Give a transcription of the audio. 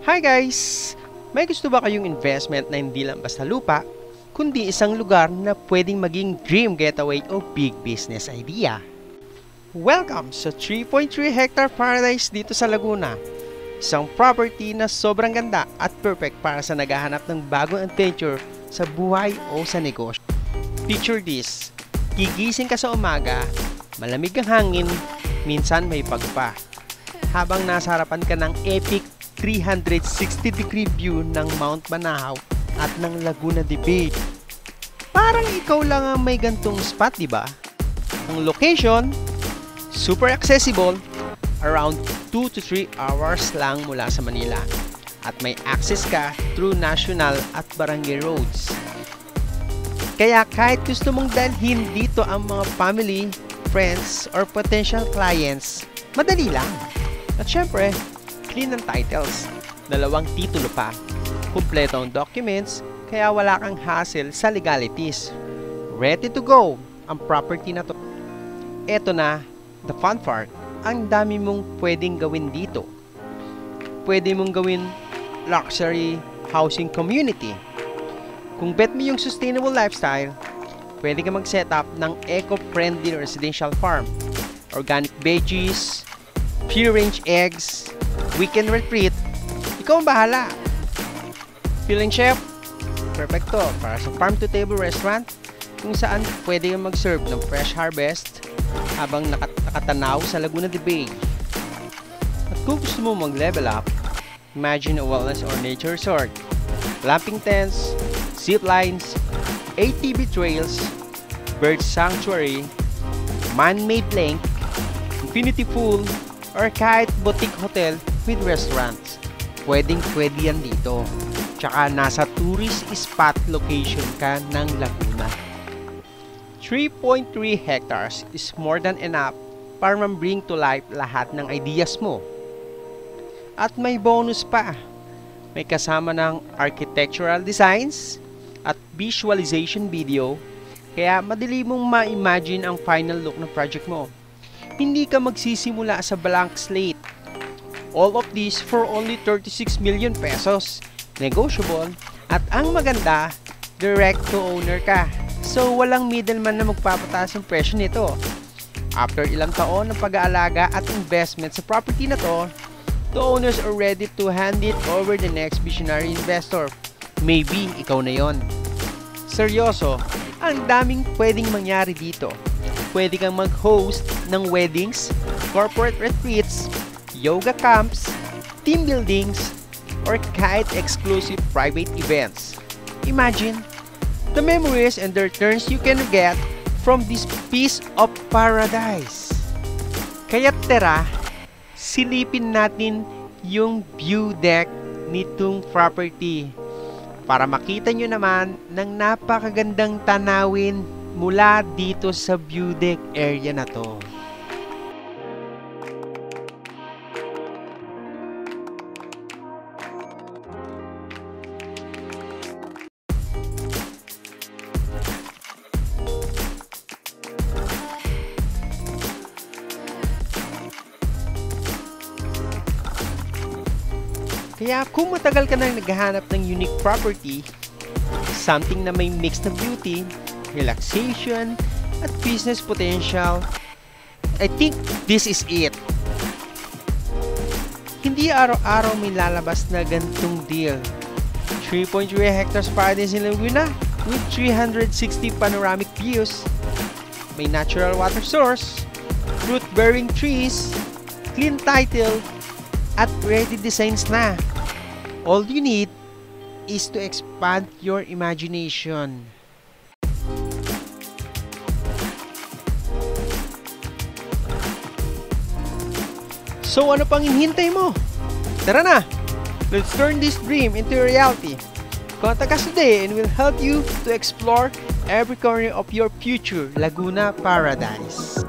Hi guys! May gusto ba kayong investment na hindi lang basta lupa, kundi isang lugar na pwedeng maging dream getaway o big business idea? Welcome sa 3.3 hectare paradise dito sa Laguna. Isang property na sobrang ganda at perfect para sa naghahanap ng bagong adventure sa buhay o sa negosyo. Picture this, gigising ka sa umaga, malamig ang hangin, minsan may pagpa. Habang nasa harapan ka ng epic 360-degree view ng Mount Banahaw at ng Laguna de Bay. Parang ikaw lang ang may gantong spot, di ba? Ang location, super accessible, around 2 to 3 hours lang mula sa Manila. At may access ka through national at barangay roads. Kaya kahit gusto mong dalhin dito ang mga family, friends, or potential clients, madali lang. At syempre, clean ang titles, 2 titulo pa, kumpleto ang documents, kaya wala kang hassle sa legalities. Ready to go ang property na to. Eto na, the fun part, ang dami mong pwedeng gawin dito. Pwede mong gawin luxury housing community. Kung bet mo yung sustainable lifestyle, pwede ka mag-set up ng eco-friendly residential farm, organic veggies, free-range eggs, weekend retreat, ikaw ang bahala. Feeling chef, perfecto para sa farm-to-table restaurant kung saan pwede kang mag-serve ng fresh harvest habang nakatanaw sa Laguna de Bay. At kung gusto mo mag-level up, imagine a wellness or nature resort, glamping tents, zip lines, ATV trails, bird sanctuary, man-made lake, infinity pool, or kahit boutique hotel with restaurants. Pwedeng-pwede yan dito. Tsaka nasa tourist spot location ka ng Laguna. 3.3 hectares is more than enough para ma-bring to life lahat ng ideas mo. At may bonus pa. May kasama ng architectural designs at visualization video, kaya madali mong ma-imagine ang final look ng project mo. Hindi ka magsisimula sa blank slate. All of this for only 36 million pesos. Negotiable. At ang maganda, direct to owner ka. So walang middleman na magpapataas yung presyo nito. After ilang taon ng pag-aalaga at investment sa property na to, the owners are ready to hand it over the next visionary investor. Maybe ikaw na yon. Seryoso, ang daming pwedeng mangyari dito. Pwede kang mag-host ng weddings, corporate retreats, yoga camps, team buildings, or kahit exclusive private events. Imagine the memories and the returns you can get from this piece of paradise. Kaya tara, silipin natin yung view deck nitong property para makita nyo naman ng napakagandang tanawin mula dito sa view deck area na to. Kaya kung matagal ka nang naghahanap ng unique property, something na may mix na beauty, relaxation, at business potential, I think this is it. Hindi araw-araw may lalabas na gantong deal. 3.3 hectares paradise in Laguna with 360 panoramic views. May natural water source, fruit-bearing trees, clean title, at ready designs na. All you need is to expand your imagination. So ano pang hinihintay mo? Tara na! Let's turn this dream into a reality. Contact us today and we'll help you to explore every corner of your future Laguna paradise.